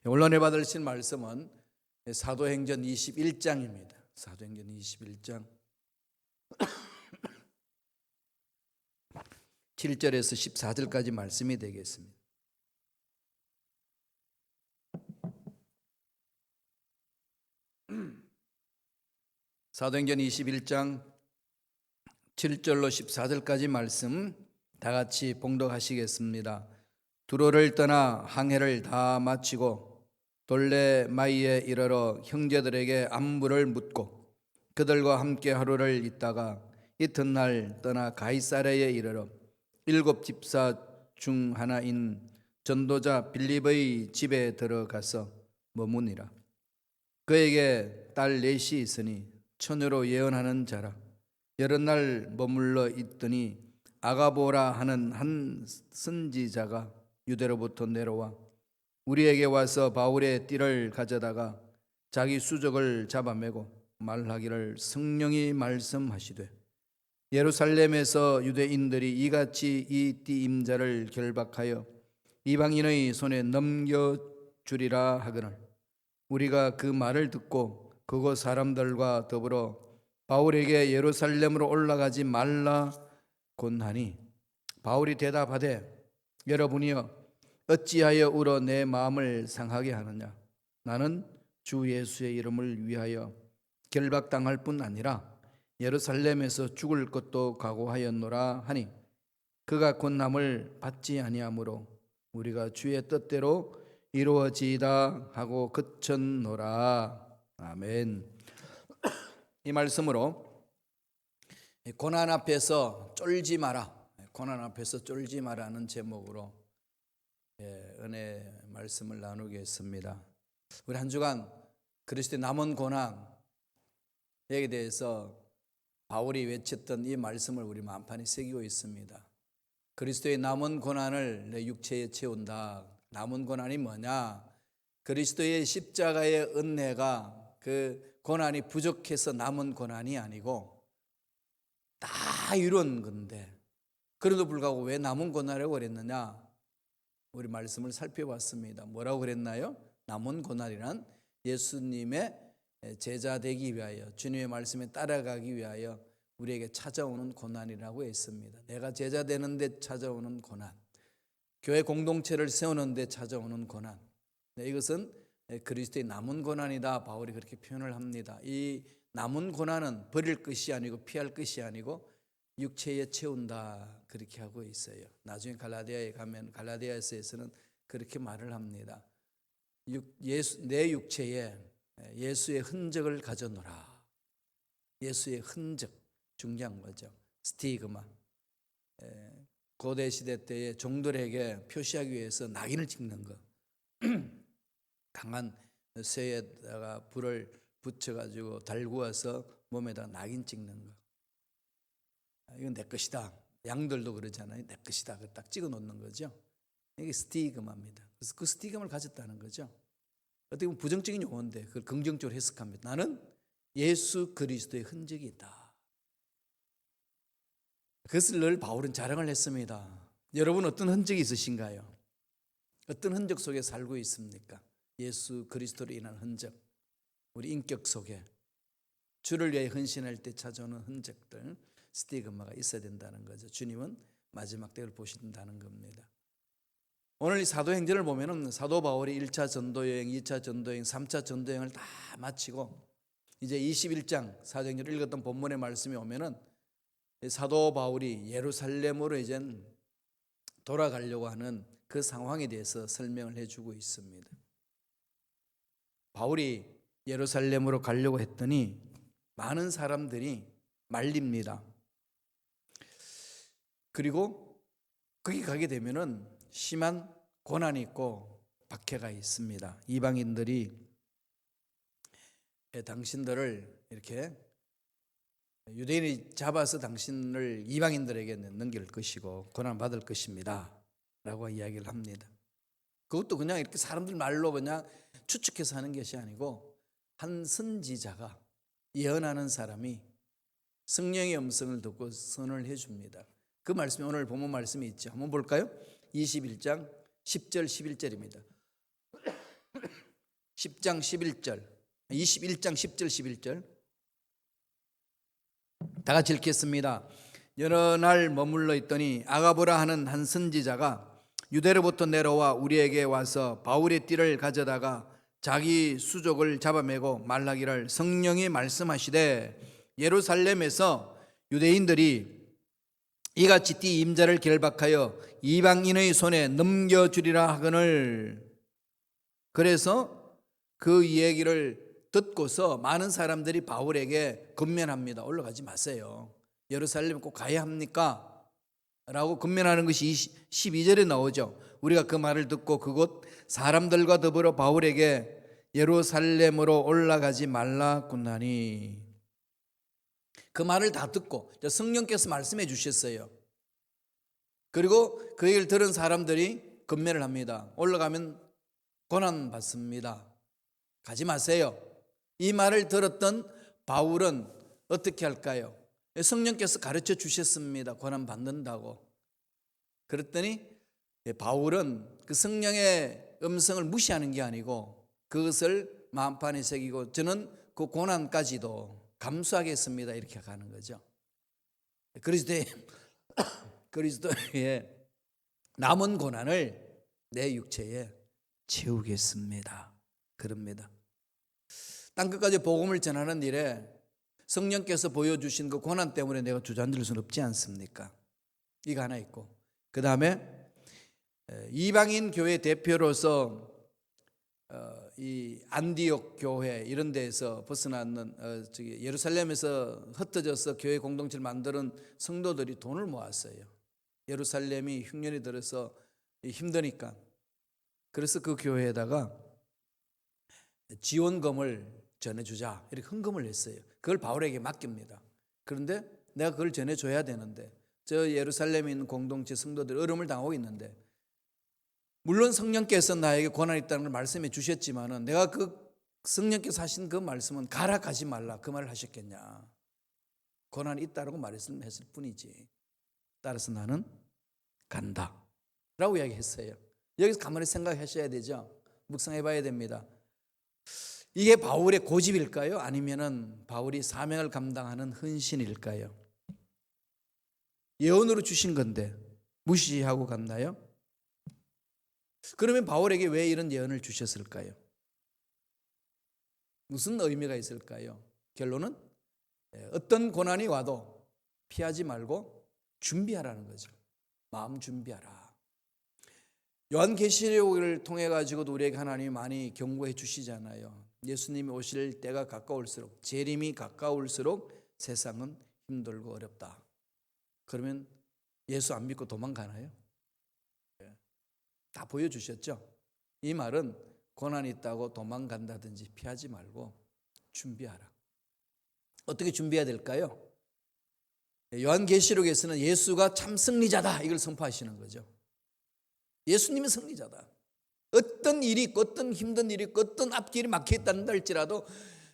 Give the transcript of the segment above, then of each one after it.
오늘 받으실 말씀은 사도행전 21장입니다. 사도행전 21장 7절에서 14절까지 말씀이 되겠습니다. 사도행전 21장 7절로 14절까지 말씀 다 같이 봉독하시겠습니다. 두로를 떠나 항해를 다 마치고 돌레마이에 이르러 형제들에게 안부를 묻고 그들과 함께 하루를 있다가 이튿날 떠나 가이사랴에 이르러 7 집사 중 하나인 전도자 빌립의 집에 들어가서 머무니라. 그에게 딸 넷이 있으니 처녀로 예언하는 자라. 여러 날 머물러 있더니 아가보라 하는 한 선지자가 유대로부터 내려와 우리에게 와서 바울의 띠를 가져다가 자기 수족을 잡아매고 말하기를 성령이 말씀하시되 예루살렘에서 유대인들이 이같이 이 띠 임자를 결박하여 이방인의 손에 넘겨주리라 하거늘 우리가 그 말을 듣고 그곳 사람들과 더불어 바울에게 예루살렘으로 올라가지 말라 곤하니 바울이 대답하되 여러분이여 어찌하여 울어 내 마음을 상하게 하느냐. 나는 주 예수의 이름을 위하여 결박당할 뿐 아니라 예루살렘에서 죽을 것도 각오하였노라 하니 그가 곤함을 받지 아니하므로 우리가 주의 뜻대로 이루어지이다 하고 그쳤노라. 아멘. 이 말씀으로 고난 앞에서 쫄지 마라, 고난 앞에서 쫄지 마라는 제목으로 은혜 말씀을 나누겠습니다. 우리 한 주간 그리스도의 남은 고난에 대해서 바울이 외쳤던 이 말씀을 우리 마음판에 새기고 있습니다. 그리스도의 남은 고난을 내 육체에 채운다. 남은 고난이 뭐냐? 그리스도의 십자가의 은혜가 그 고난이 부족해서 남은 고난이 아니고 다 이룬 건데 그래도 불구하고 왜 남은 고난이라고 그랬느냐? 우리 말씀을 살펴봤습니다. 뭐라고 그랬나요? 남은 고난이란 예수님의 제자 되기 위하여 주님의 말씀에 따라가기 위하여 우리에게 찾아오는 고난이라고 했습니다. 내가 제자 되는 데 찾아오는 고난, 교회 공동체를 세우는 데 찾아오는 고난, 이것은 그리스도의 남은 고난이다. 바울이 그렇게 표현을 합니다. 이 남은 고난은 버릴 것이 아니고 피할 것이 아니고 육체에 채운다 그렇게 하고 있어요. 나중에 갈라디아에 가면 갈라디아서에서는 그렇게 말을 합니다. 내 육체에 예수의 흔적을 가져놓으라. 예수의 흔적 중요한 거죠. 스티그마. 고대 시대 때에 종들에게 표시하기 위해서 낙인을 찍는 거. 강한 쇠에다가 불을 붙여가지고 달구어서 몸에다 낙인 찍는 거. 이건 내 것이다. 양들도 그러잖아요. 내 것이다. 딱 찍어 놓는 거죠. 이게 스티그마입니다. 그래서 그 스티그마를 가졌다는 거죠. 어떻게 보면 부정적인 용어인데 그걸 긍정적으로 해석합니다. 나는 예수 그리스도의 흔적이 있다. 그것을 늘 바울은 자랑을 했습니다. 여러분 어떤 흔적이 있으신가요? 어떤 흔적 속에 살고 있습니까? 예수 그리스도로 인한 흔적, 우리 인격 속에 주를 위해 헌신할 때 찾아오는 흔적들, 스티그마가 있어야 된다는 거죠. 주님은 마지막 때를 보신다는 겁니다. 오늘 이 사도행전을 보면은 사도 바울이 1차 전도여행, 2차 전도여행, 3차 전도여행을 다 마치고 이제 21장 사도행전을 읽었던 본문의 말씀이 오면은 사도 바울이 예루살렘으로 이제 돌아가려고 하는 그 상황에 대해서 설명을 해주고 있습니다. 바울이 예루살렘으로 가려고 했더니 많은 사람들이 말립니다. 그리고 거기 가게 되면은 심한 고난이 있고 박해가 있습니다. 이방인들이 당신들을 이렇게 유대인이 잡아서 당신을 이방인들에게 넘길 것이고 고난받을 것입니다 라고 이야기를 합니다. 그것도 그냥 이렇게 사람들 말로 그냥 추측해서 하는 것이 아니고 한 선지자가 예언하는 사람이 성령의 음성을 듣고 선언을 해줍니다. 그 말씀이 오늘 본문 말씀이 있죠. 한번 볼까요? 21장 10절 11절입니다. 10장 11절, 21장 10절 11절 다 같이 읽겠습니다. 여러 날 머물러 있더니 아가보라 하는 한 선지자가 유대로부터 내려와 우리에게 와서 바울의 띠를 가져다가 자기 수족을 잡아매고 말하기를 성령이 말씀하시되 예루살렘에서 유대인들이 이같이 띠 임자를 결박하여 이방인의 손에 넘겨주리라 하거늘. 그래서 그 얘기를 듣고서 많은 사람들이 바울에게 건면합니다. 올라가지 마세요. 예루살렘 꼭 가야 합니까? 라고 건면하는 것이 12절에 나오죠. 우리가 그 말을 듣고 그곳 사람들과 더불어 바울에게 예루살렘으로 올라가지 말라꾸나니. 그 말을 다 듣고 성령께서 말씀해 주셨어요. 그리고 그 얘기를 들은 사람들이 건면을 합니다. 올라가면 고난 받습니다. 가지 마세요. 이 말을 들었던 바울은 어떻게 할까요? 성령께서 가르쳐 주셨습니다. 고난 받는다고. 그랬더니 바울은 그 성령의 음성을 무시하는 게 아니고 그것을 마음판에 새기고 저는 그 고난까지도 감수하겠습니다. 이렇게 가는 거죠. 그리스도의 남은 고난을 내 육체에 채우겠습니다. 그럽니다. 땅끝까지 복음을 전하는 일에 성령께서 보여주신 그 고난 때문에 내가 주저앉을 수는 없지 않습니까? 이거 하나 있고, 그 다음에 이방인 교회 대표로서 이 안디옥 교회 이런 데에서 벗어나는 예루살렘에서 흩어져서 교회 공동체를 만드는 성도들이 돈을 모았어요. 예루살렘이 흉년이 들어서 힘드니까. 그래서 그 교회에다가 지원금을 전해주자 이렇게 헌금을 했어요. 그걸 바울에게 맡깁니다. 그런데 내가 그걸 전해줘야 되는데 저 예루살렘에 있는 공동체 성도들 어려움을 당하고 있는데, 물론 성령께서 나에게 고난이 있다는 걸 말씀해 주셨지만은 내가 그 성령께서 하신 그 말씀은 가라 가지 말라 그 말을 하셨겠냐. 고난이 있다라고 말했을 뿐이지. 따라서 나는 간다 라고 이야기했어요. 여기서 가만히 생각하셔야 되죠. 묵상해 봐야 됩니다. 이게 바울의 고집일까요? 아니면은 바울이 사명을 감당하는 헌신일까요? 예언으로 주신 건데 무시하고 갔나요? 그러면 바울에게 왜 이런 예언을 주셨을까요? 무슨 의미가 있을까요? 결론은 어떤 고난이 와도 피하지 말고 준비하라는 거죠. 마음 준비하라. 요한계시록을 통해 가지고도 우리에게 하나님이 많이 경고해 주시잖아요. 예수님이 오실 때가 가까울수록, 재림이 가까울수록 세상은 힘들고 어렵다. 그러면 예수 안 믿고 도망가나요? 다 보여주셨죠. 이 말은 고난이 있다고 도망간다든지 피하지 말고 준비하라. 어떻게 준비해야 될까요? 요한계시록에서는 예수가 참 승리자다 이걸 선포하시는 거죠. 예수님이 승리자다. 어떤 일이 있고 어떤 힘든 일이 있고 어떤 앞길이 막혀있다는 할지라도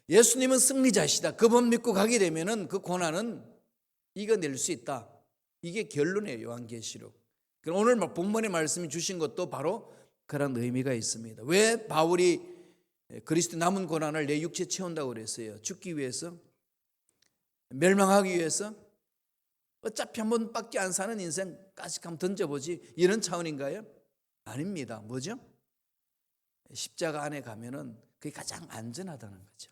예수님은 승리자시다. 그분 믿고 가게 되면은 그 고난은 이겨낼 수 있다. 이게 결론이에요. 요한계시록. 오늘 본문의 말씀이 주신 것도 바로 그런 의미가 있습니다. 왜 바울이 그리스도 남은 고난을 내 육체에 채운다고 그랬어요? 죽기 위해서? 멸망하기 위해서? 어차피 한 번밖에 안 사는 인생까지 한번 던져보지 이런 차원인가요? 아닙니다. 뭐죠? 십자가 안에 가면은 그게 가장 안전하다는 거죠.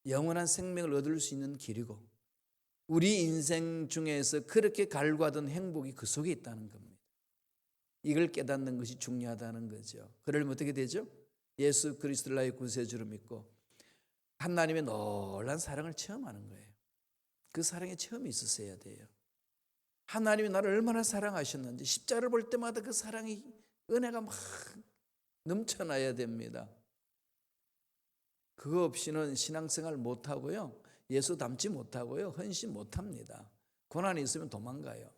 영원한 생명을 얻을 수 있는 길이고 우리 인생 중에서 그렇게 갈구하던 행복이 그 속에 있다는 겁니다. 이걸 깨닫는 것이 중요하다는 거죠. 그러려면 어떻게 되죠? 예수 그리스도를 나의 구세주로 믿고 하나님의 놀라운 사랑을 체험하는 거예요. 그 사랑의 체험이 있었어야 돼요. 하나님이 나를 얼마나 사랑하셨는지 십자가를 볼 때마다 그 사랑이 은혜가 막 넘쳐나야 됩니다. 그거 없이는 신앙생활 못하고요. 예수 닮지 못하고요. 헌신 못합니다. 고난이 있으면 도망가요.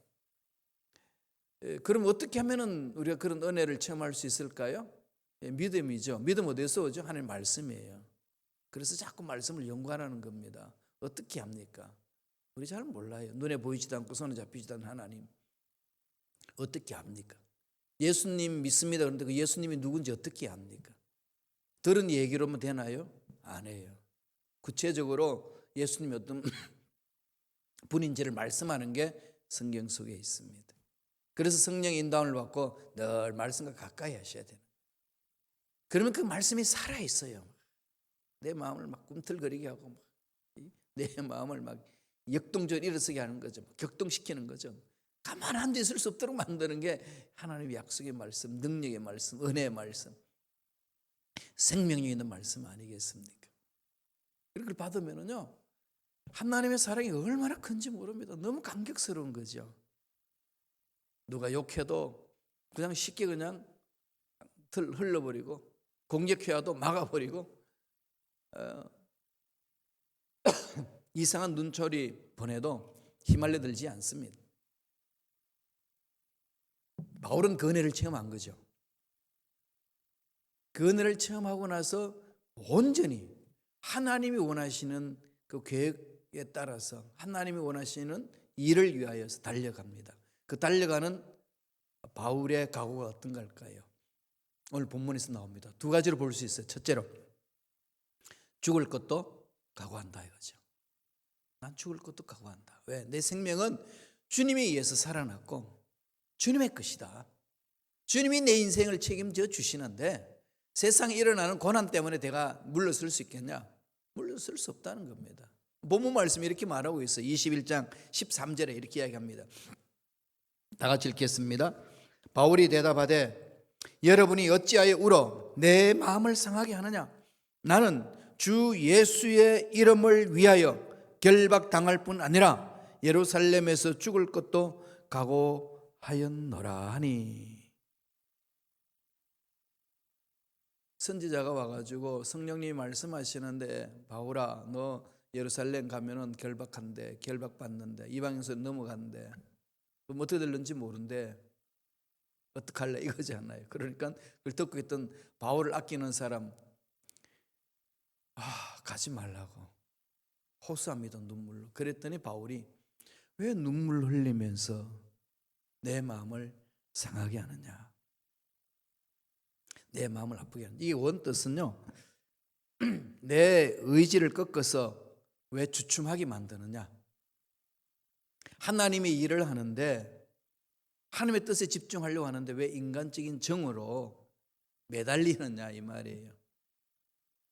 그럼 어떻게 하면 우리가 그런 은혜를 체험할 수 있을까요? 믿음이죠. 믿음 어디서 오죠? 하나님 말씀이에요. 그래서 자꾸 말씀을 연구하라는 겁니다. 어떻게 합니까? 우리 잘 몰라요. 눈에 보이지도 않고 손에 잡히지도 않는 하나님. 어떻게 합니까? 예수님 믿습니다. 그런데 그 예수님이 누군지 어떻게 합니까? 들은 얘기로만 되나요? 아니에요. 구체적으로 예수님이 어떤 분인지를 말씀하는 게 성경 속에 있습니다. 그래서 성령의 인도함을 받고 늘 말씀과 가까이 하셔야 돼요. 그러면 그 말씀이 살아있어요. 내 마음을 막 꿈틀거리게 하고 내 마음을 막 역동적으로 일어서게 하는 거죠. 격동시키는 거죠. 가만 앉아 있을 수 없도록 만드는 게 하나님의 약속의 말씀, 능력의 말씀, 은혜의 말씀, 생명력 있는 말씀 아니겠습니까? 그걸 받으면은요, 하나님의 사랑이 얼마나 큰지 모릅니다. 너무 감격스러운 거죠. 누가 욕해도 그냥 쉽게 그냥 흘러버리고, 공격해와도 막아버리고, 이상한 눈초리 보내도 휘말려 들지 않습니다. 바울은 그 은혜를 체험한 거죠. 그 은혜를 체험하고 나서 온전히 하나님이 원하시는 그 계획에 따라서 하나님이 원하시는 일을 위하여서 달려갑니다. 그 달려가는 바울의 각오가 어떤 걸까요? 오늘 본문에서 나옵니다. 두 가지로 볼 수 있어요. 첫째로 죽을 것도 각오한다 이거죠. 난 죽을 것도 각오한다. 왜? 내 생명은 주님에 의해서 살아났고 주님의 것이다. 주님이 내 인생을 책임져 주시는데 세상에 일어나는 고난 때문에 내가 물러설 수 있겠냐? 물러설 수 없다는 겁니다. 본문 말씀이 이렇게 말하고 있어요. 21장 13절에 이렇게 이야기합니다. 다 같이 읽겠습니다. 바울이 대답하되 여러분이 어찌하여 울어 내 마음을 상하게 하느냐? 나는 주 예수의 이름을 위하여 결박당할 뿐 아니라 예루살렘에서 죽을 것도 각오하였노라 하니. 선지자가 와가지고 성령님이 말씀하시는데 바울아 너 예루살렘 가면은 결박한대, 결박받는데 이방에서 넘어간대, 뭐 어떻게 될는지 모른대, 어떡할래 이거잖아요. 그러니까 그걸 듣고 있던 바울을 아끼는 사람 가지 말라고 호소합니다. 눈물로. 그랬더니 바울이 왜 눈물 흘리면서 내 마음을 상하게 하느냐, 내 마음을 아프게 하느냐. 이게 원뜻은요, 내 의지를 꺾어서 왜 주춤하게 만드느냐, 하나님의 일을 하는데 하나님의 뜻에 집중하려고 하는데 왜 인간적인 정으로 매달리느냐 이 말이에요.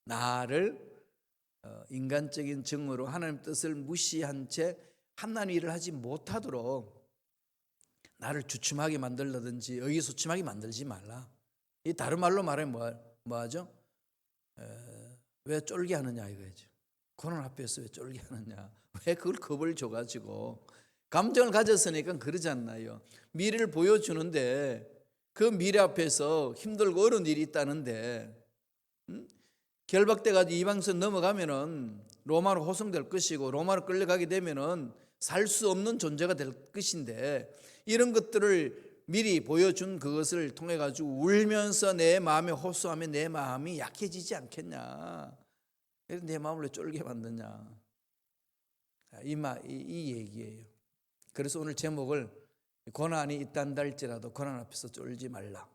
나를 인간적인 정으로 하나님의 뜻을 무시한 채 하나님 일을 하지 못하도록 나를 주춤하게 만들든지 의기소침하게 만들지 말라. 이 다른 말로 말하면 뭐하죠? 왜 쫄게 하느냐 이거죠. 고난 앞에서 왜 쫄게 하느냐, 왜 그걸 겁을 줘가지고 감정을 가졌으니까 그러지 않나요? 미래를 보여주는데 그 미래 앞에서 힘들고 어려운 일이 있다는데 결박돼가지고 이방에서 넘어가면은 로마로 호송될 것이고 로마로 끌려가게 되면은 살 수 없는 존재가 될 것인데 이런 것들을 미리 보여준 그것을 통해 가지고 울면서 내 마음에 호소하면 내 마음이 약해지지 않겠냐? 내 마음을 왜 쫄게 만드냐? 이 얘기예요. 그래서 오늘 제목을 고난이 있단다 할지라도 고난 앞에서 쫄지 말라.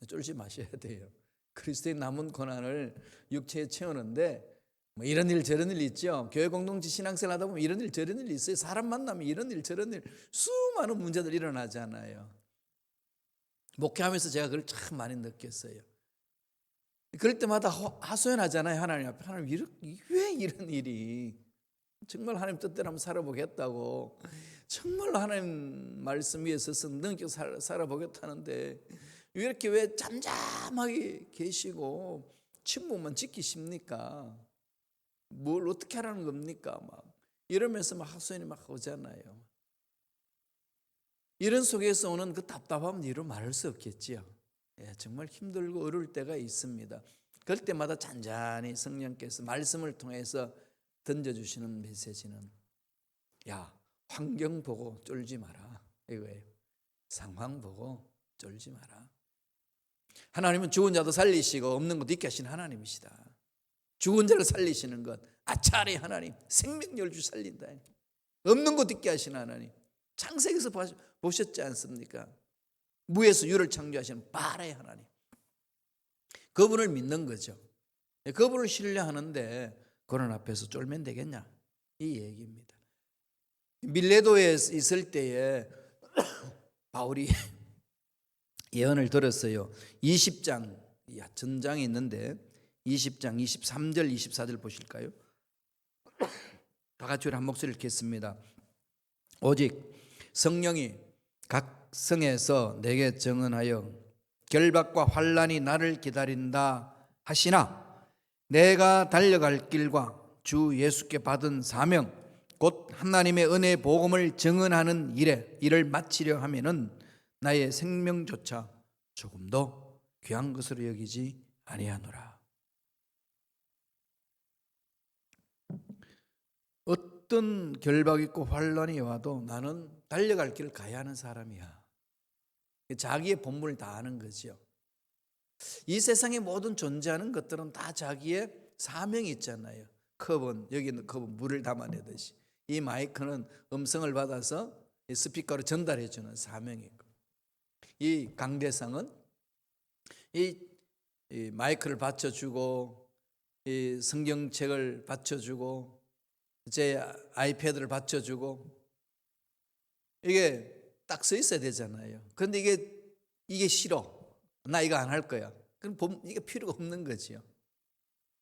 쫄지 마셔야 돼요. 그리스도의 남은 고난을 육체에 채우는데 뭐 이런 일 저런 일 있죠. 교회 공동체 신앙생활 하다 보면 이런 일 저런 일 있어요. 사람 만나면 이런 일 저런 일 수많은 문제들 일어나잖아요. 목회하면서 제가 그걸 참 많이 느꼈어요. 그럴 때마다 하소연하잖아요. 하나님 앞에. 하나님 왜 이런 일이, 정말 하나님 뜻대로 한번 살아보겠다고, 정말 하나님 말씀 위에 서서 능력 살아보겠다는데 왜 이렇게 왜 잠잠하게 계시고 침묵만 지키십니까? 뭘 어떻게 하라는 겁니까? 막 이러면서 막 하소연이 막 오잖아요. 이런 속에서 오는 그 답답함은 이루 말할 수 없겠지요. 정말 힘들고 어려울 때가 있습니다. 그럴 때마다 잔잔히 성령께서 말씀을 통해서 던져주시는 메시지는 야, 환경 보고 쫄지 마라 이거예요. 상황 보고 쫄지 마라. 하나님은 죽은 자도 살리시고 없는 것도 있게 하시는 하나님이시다. 죽은 자를 살리시는 것 아차리 하나님, 생명력을 주 살린다. 없는 것도 있게 하시는 하나님. 창세기에서 보셨지 않습니까? 무에서 유를 창조하시는 바라의 하나님. 그분을 믿는 거죠. 그분을 신뢰하는데 그런 앞에서 쫄면 되겠냐, 이 얘기입니다. 밀레도에 있을 때에 바울이 예언을 들었어요. 20장 전장이 있는데 20장 23절 24절 보실까요? 다 같이 우리 한 목소리 읽겠습니다. 오직 성령이 각 성에서 내게 증언하여 결박과 환난이 나를 기다린다 하시나 내가 달려갈 길과 주 예수께 받은 사명 곧 하나님의 은혜의 복음을 증언하는 일을 마치려 하면은 나의 생명조차 조금도 귀한 것으로 여기지 아니하노라. 어떤 결박 있고 환난이 와도 나는 달려갈 길을 가야 하는 사람이야. 자기의 본분을 다 아는 거죠. 이 세상에 모든 존재하는 것들은 다 자기의 사명이 있잖아요. 컵은, 여기 있는 컵은 물을 담아내듯이 이 마이크는 음성을 받아서 이 스피커로 전달해 주는 사명이 있고, 이 강대상은 이 마이크를 받쳐주고 이 성경책을 받쳐주고 제 아이패드를 받쳐주고 이게 딱 써 있어야 되잖아요. 그런데 이게 싫어, 나 이거 안 할 거야. 그럼 이게 필요가 없는 거지요.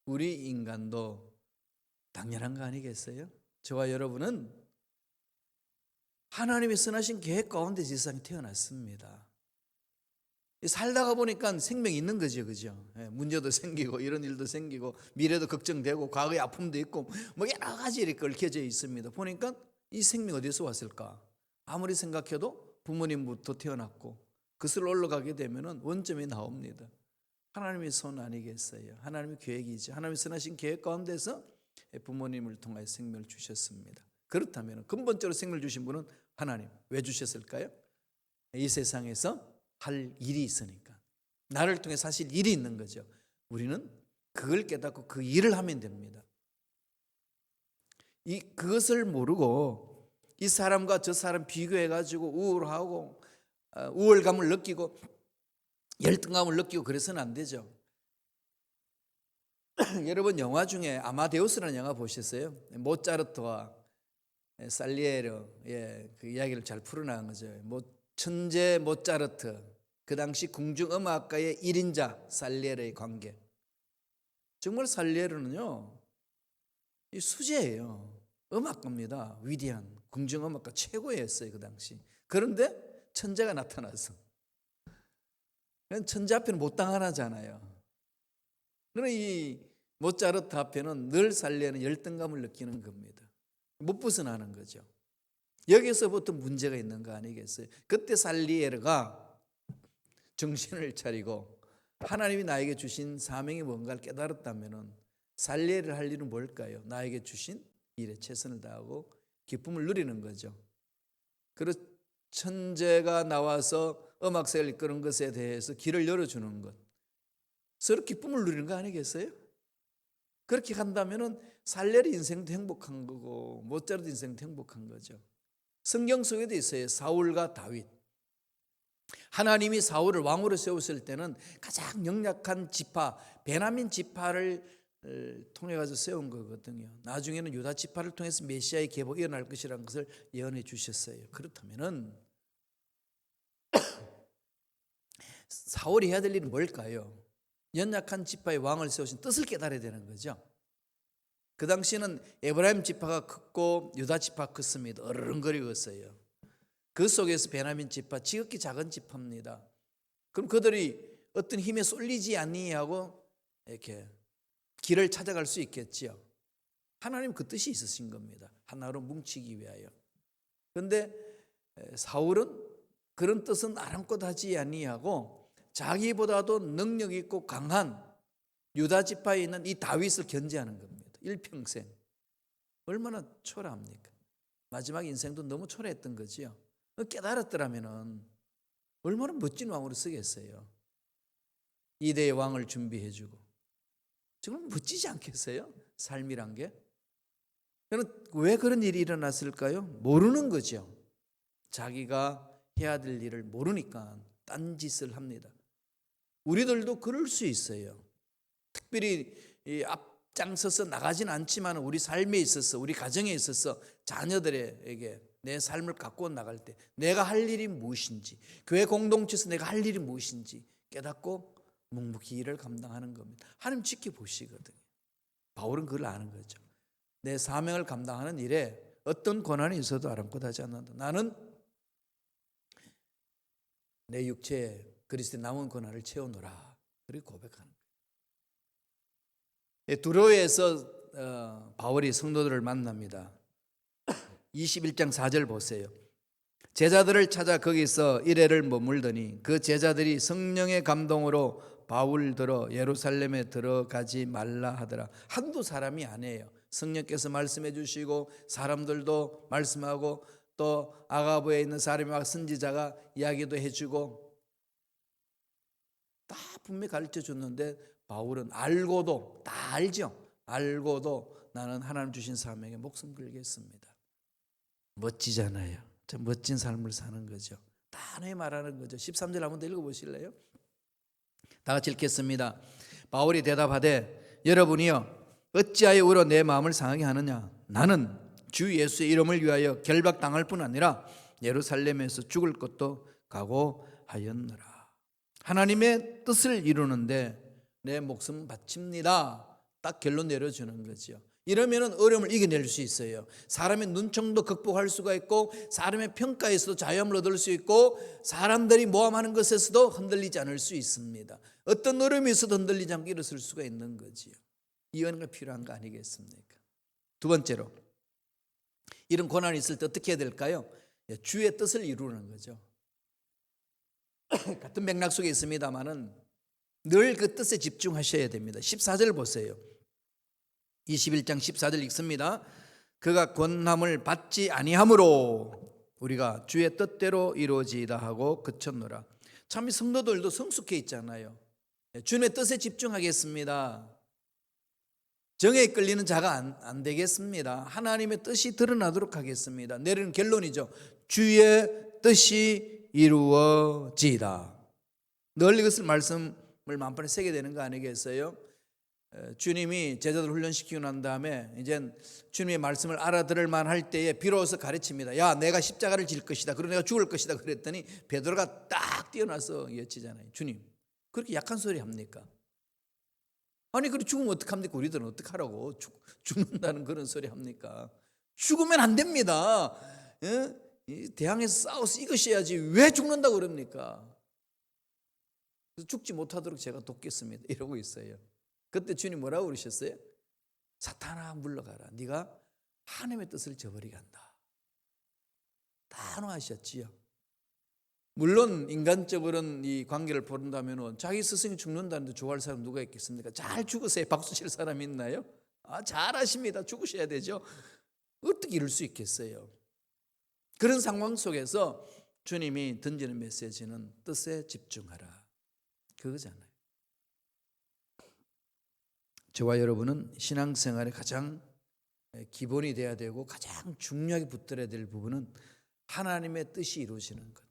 우리 인간도 당연한 거 아니겠어요? 저와 여러분은 하나님의 선하신 계획 가운데 세상에 태어났습니다. 살다가 보니까 생명이 있는 거죠, 그죠? 문제도 생기고 이런 일도 생기고 미래도 걱정되고 과거의 아픔도 있고 뭐 여러 가지 이렇게 얽혀져 있습니다. 보니까 이 생명 어디서 왔을까? 아무리 생각해도 부모님부터 태어났고 그슬 올라가게 되면은 원점이 나옵니다. 하나님의 손 아니겠어요? 하나님의 계획이죠. 하나님의 선하신 계획 가운데서 부모님을 통하여 생명을 주셨습니다. 그렇다면 근본적으로 생명을 주신 분은 하나님. 왜 주셨을까요? 이 세상에서 할 일이 있으니까. 나를 통해 사실 일이 있는 거죠. 우리는 그걸 깨닫고 그 일을 하면 됩니다. 그것을 모르고 이 사람과 저 사람 비교해가지고 우울하고 우월감을 느끼고 열등감을 느끼고 그래서는 안 되죠. 여러분 영화 중에 아마데우스라는 영화 보셨어요? 모차르트와 살리에르의 그 이야기를 잘 풀어나간 거죠. 천재 모차르트, 그 당시 궁중음악가의 1인자 살리에르의 관계. 정말 살리에르는요, 이 수제예요. 음악가입니다. 위대한 궁중음악가 최고였어요, 그 당시. 그런데 천재가 나타나서 천재 앞에는 못 당하잖아요. 그러나 이 모차르트 앞에는 늘 살리에르는 열등감을 느끼는 겁니다. 못 벗어나는 거죠. 여기서부터 문제가 있는 거 아니겠어요? 그때 살리에르가 정신을 차리고 하나님이 나에게 주신 사명이 뭔가를 깨달았다면 살리에르를 할 일은 뭘까요? 나에게 주신 일에 최선을 다하고 기쁨을 누리는 거죠. 그리고 천재가 나와서 음악사를 이끄는 것에 대해서 길을 열어주는 것, 서로 기쁨을 누리는 거 아니겠어요? 그렇게 한다면 살리에르 인생도 행복한 거고 모차르트 인생도 행복한 거죠. 성경 속에도 있어요. 사울과 다윗. 하나님이 사울을 왕으로 세웠을 때는 가장 연약한 지파 베냐민 지파를 통해 가지고 세운 거거든요. 나중에는 유다 지파를 통해서 메시아의 계보가 일어날 것이라는 것을 예언해 주셨어요. 그렇다면은 사울이 해야 될 일은 뭘까요? 연약한 지파의 왕을 세우신 뜻을 깨달아야 되는 거죠. 그 당시에는 에브라임 지파가 컸고 유다 지파가 컸습니다. 어른거리었어요. 그 속에서 베냐민 지파, 지극히 작은 지파입니다. 그럼 그들이 어떤 힘에 쏠리지 아니하고 이렇게 길을 찾아갈 수 있겠지요. 하나님 그 뜻이 있으신 겁니다. 하나로 뭉치기 위하여. 그런데 사울은 그런 뜻은 아랑곳 하지 아니하고 자기보다도 능력 있고 강한 유다 지파에 있는 이 다윗을 견제하는 겁니다. 일평생. 얼마나 초라합니까? 마지막 인생도 너무 초라했던 거지요. 깨달았더라면 얼마나 멋진 왕으로 쓰겠어요. 이대의 왕을 준비해주고. 정말 멋지지 않겠어요? 삶이란 게. 왜 그런 일이 일어났을까요? 모르는 거죠. 자기가 해야 될 일을 모르니까 딴짓을 합니다. 우리들도 그럴 수 있어요. 특별히 이 앞장서서 나가진 않지만 우리 삶에 있어서, 우리 가정에 있어서 자녀들에게 내 삶을 갖고 나갈 때 내가 할 일이 무엇인지, 교회 공동체에서 내가 할 일이 무엇인지 깨닫고 묵묵히 일을 감당하는 겁니다. 하나님 지켜보시거든요. 바울은 그걸 아는 거죠. 내 사명을 감당하는 일에 어떤 고난이 있어도 아랑곳하지 않는다. 나는 내 육체에 그리스도의 남은 고난을 채우노라. 그리고 고백하는 거예요. 두로에서 바울이 성도들을 만납니다. 21장 4절 보세요. 제자들을 찾아 거기서 이래를 머물더니 그 제자들이 성령의 감동으로 바울들어 예루살렘에 들어가지 말라 하더라. 한두 사람이 아니에요. 성령께서 말씀해 주시고 사람들도 말씀하고 또 아가보에 있는 사람이 막 선지자가 이야기도 해주고 다 분명히 가르쳐 줬는데 바울은 알고도, 다 알죠. 알고도 나는 하나님 주신 사명에 목숨 걸겠습니다. 멋지잖아요. 참 멋진 삶을 사는 거죠. 단호히 말하는 거죠. 13절 한번 더 읽어보실래요? 다 같이 읽겠습니다. 바울이 대답하되 여러분이여 어찌하여 울어 내 마음을 상하게 하느냐. 나는 주 예수의 이름을 위하여 결박당할 뿐 아니라 예루살렘에서 죽을 것도 각오하였노라. 하나님의 뜻을 이루는데 내 목숨 바칩니다. 딱 결론 내려주는 거죠. 이러면 어려움을 이겨낼 수 있어요. 사람의 눈총도 극복할 수가 있고 사람의 평가에서도 자유함을 얻을 수 있고 사람들이 모함하는 것에서도 흔들리지 않을 수 있습니다. 어떤 어려움이 있어도 흔들리지 않고 일어설 수가 있는 거지요. 이 은혜가 필요한 거 아니겠습니까? 두 번째로 이런 고난이 있을 때 어떻게 해야 될까요? 주의 뜻을 이루는 거죠. 같은 맥락 속에 있습니다만은 늘 그 뜻에 집중하셔야 됩니다. 14절 보세요. 21장 14절 읽습니다. 그가 권함을 받지 아니하므로 우리가 주의 뜻대로 이루어지이다 하고 그쳤노라. 참 이 성도들도 성숙해 있잖아요. 주님의 뜻에 집중하겠습니다. 정에 끌리는 자가 안 되겠습니다. 하나님의 뜻이 드러나도록 하겠습니다. 내리는 결론이죠. 주의 뜻이 이루어지이다. 늘 이것을 말씀을 만판에 새게 되는 거 아니겠어요? 주님이 제자들 훈련시키고 난 다음에 이제 주님의 말씀을 알아들을 만할 때에 비로소 가르칩니다. 야, 내가 십자가를 질 것이다. 그리고 내가 죽을 것이다. 그랬더니 베드로가 딱 뛰어나서 외치잖아요. 주님, 그렇게 약한 소리 합니까? 아니, 그럼 죽으면 어떡합니까? 우리들은 어떡하라고 죽는다는 그런 소리 합니까? 죽으면 안 됩니다. 대항에서 싸워서 이것이야지 왜 죽는다고 그럽니까? 죽지 못하도록 제가 돕겠습니다. 이러고 있어요. 그때 주님 뭐라고 그러셨어요? 사탄아 물러가라. 네가 하나님의 뜻을 저버리게 한다. 단호하셨지요. 물론 인간적으로는 이 관계를 본다면 자기 스승이 죽는다는데 좋아할 사람 누가 있겠습니까? 잘 죽으세요. 박수 칠 사람 있나요? 잘하십니다. 죽으셔야 되죠. 어떻게 이럴 수 있겠어요? 그런 상황 속에서 주님이 던지는 메시지는 뜻에 집중하라. 그거잖아요. 저와 여러분은 신앙생활의 가장 기본이 돼야 되고 가장 중요하게 붙들어야 될 부분은 하나님의 뜻이 이루어지는 것.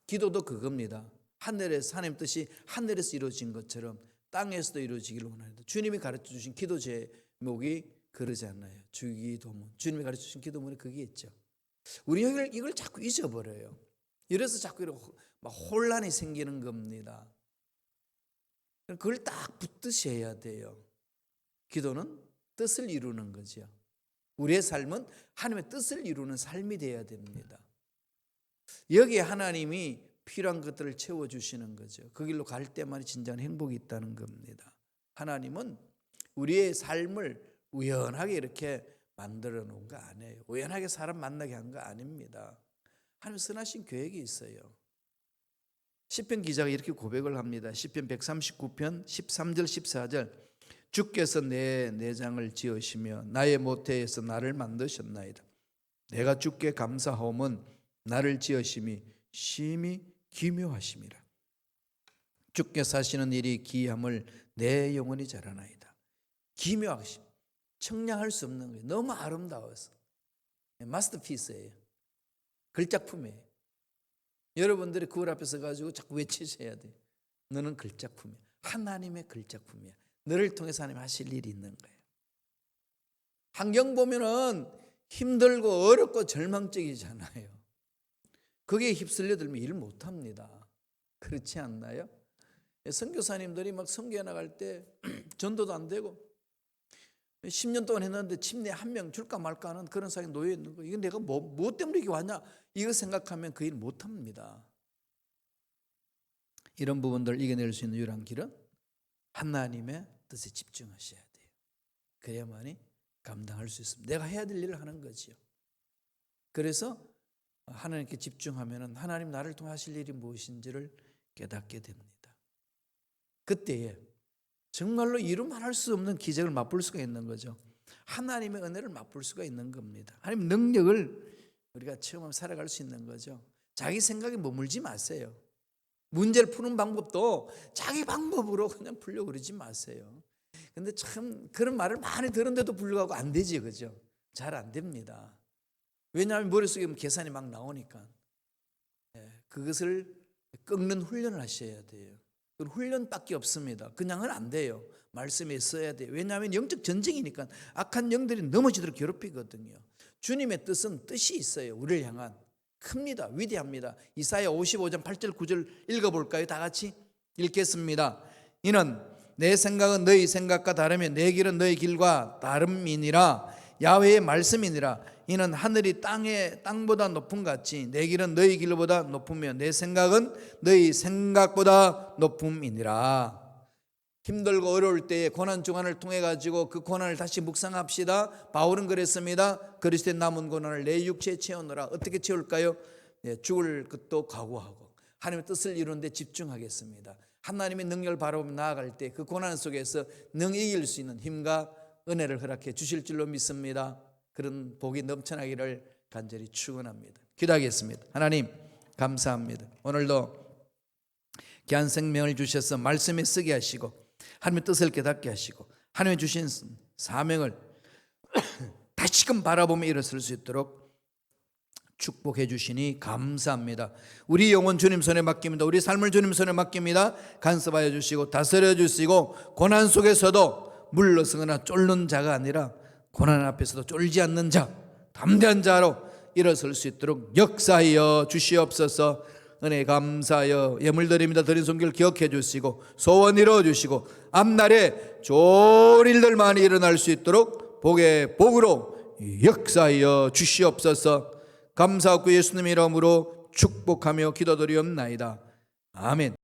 기도도 그겁니다. 하늘에서 하나님 뜻이 하늘에서 이루어진 것처럼 땅에서도 이루어지기를 원합니다. 주님이 가르쳐 주신 기도 제목이 그러지 않나요? 주기도문. 주님이 가르쳐 주신 기도문에 그게 있죠. 우리 이걸 자꾸 잊어버려요. 이래서 자꾸 이렇게 막 혼란이 생기는 겁니다. 그걸 딱 붙듯이 해야 돼요. 기도는 뜻을 이루는 거죠. 우리의 삶은 하나님의 뜻을 이루는 삶이 되어야 됩니다. 여기에 하나님이 필요한 것들을 채워주시는 거죠. 그 길로 갈 때만 진정한 행복이 있다는 겁니다. 하나님은 우리의 삶을 우연하게 이렇게 만들어 놓은 거 아니에요. 우연하게 사람 만나게 한 거 아닙니다. 하나님 선하신 계획이 있어요. 시편 기자가 이렇게 고백을 합니다. 시편 139편 13절 14절 주께서 내 내장을 지으시며 나의 모태에서 나를 만드셨나이다. 내가 주께 감사하오면 나를 지으심이 심히 기묘하심이라. 주께서 하시는 일이 기이함을 내 영혼이 자라나이다. 기묘하심, 청량할 수 없는 거예요. 너무 아름다워서 마스터피스예요. 글작품이에요. 여러분들이 그걸 앞에 서가지고 자꾸 외치셔야 돼요. 너는 글작품이야. 하나님의 글작품이야. 너를 통해서 하나님 하실 일이 있는 거예요. 환경 보면은 힘들고 어렵고 절망적이잖아요. 거기에 휩쓸려 들면 일 못합니다. 그렇지 않나요? 선교사님들이 막 선교해 나갈 때 전도도 안 되고 10년 동안 했는데 침례 한 명 줄까 말까 하는 그런 상황에 놓여 있는 거예요. 이거 내가 뭐 때문에 이렇게 왔냐? 이거 생각하면 그 일 못합니다. 이런 부분들을 이겨낼 수 있는 유일한 길은 하나님의 뜻에 집중하셔야 돼요. 그래야만이 감당할 수 있습니다. 내가 해야 될 일을 하는 거지요. 그래서 하나님께 집중하면 하나님 나를 통해 하실 일이 무엇인지를 깨닫게 됩니다. 그때에 정말로 이루말할 수 없는 기적을 맛볼 수가 있는 거죠. 하나님의 은혜를 맛볼 수가 있는 겁니다. 하나님 능력을 우리가 체험하며 살아갈 수 있는 거죠. 자기 생각에 머물지 마세요. 문제를 푸는 방법도 자기 방법으로 그냥 풀려고 그러지 마세요. 근데 참 그런 말을 많이 들었는데도 불구하고 안 되지, 그죠? 잘 안 됩니다. 왜냐하면 머릿속에 계산이 막 나오니까. 그것을 꺾는 훈련을 하셔야 돼요. 그건 훈련밖에 없습니다. 그냥은 안 돼요. 말씀에 써야 돼요. 왜냐하면 영적 전쟁이니까 악한 영들이 넘어지도록 괴롭히거든요. 주님의 뜻은 뜻이 있어요. 우리를 향한. 큽니다. 위대합니다. 이사야 55장 8절 9절 읽어볼까요? 다 같이 읽겠습니다. 이는 내 생각은 너희 생각과 다르며 내 길은 너희 길과 다름이니라. 야훼의 말씀이니라. 이는 하늘이 땅보다 높음 같이 내 길은 너희 길보다 높으며 내 생각은 너희 생각보다 높음이니라. 힘들고 어려울 때에 고난 주간을 통해 가지고 그 고난을 다시 묵상합시다. 바울은 그랬습니다. 그리스도의 남은 고난을 내 육체에 채우노라. 어떻게 채울까요? 죽을 것도 각오하고 하나님의 뜻을 이루는 데 집중하겠습니다. 하나님의 능력을 바라보며 나아갈 때 그 고난 속에서 능히 이길 수 있는 힘과 은혜를 허락해 주실 줄로 믿습니다. 그런 복이 넘쳐나기를 간절히 축원합니다. 기도하겠습니다. 하나님 감사합니다. 오늘도 귀한 생명을 주셔서 말씀에 쓰게 하시고 하나님의 뜻을 깨닫게 하시고 하나님이 주신 사명을 다시금 바라보며 일어설 수 있도록 축복해 주시니 감사합니다. 우리 영혼 주님 손에 맡깁니다. 우리 삶을 주님 손에 맡깁니다. 간섭하여 주시고 다스려 주시고 고난 속에서도 물러서거나 쫄는 자가 아니라 고난 앞에서도 쫄지 않는 자, 담대한 자로 일어설 수 있도록 역사하여 주시옵소서. 은혜 감사하여 예물드립니다. 드린 손길 기억해 주시고 소원 이루어 주시고 앞날에 좋은 일들 많이 일어날 수 있도록 복의 복으로 역사하여 주시옵소서. 감사하고 예수님의 이름으로 축복하며 기도드리옵나이다. 아멘.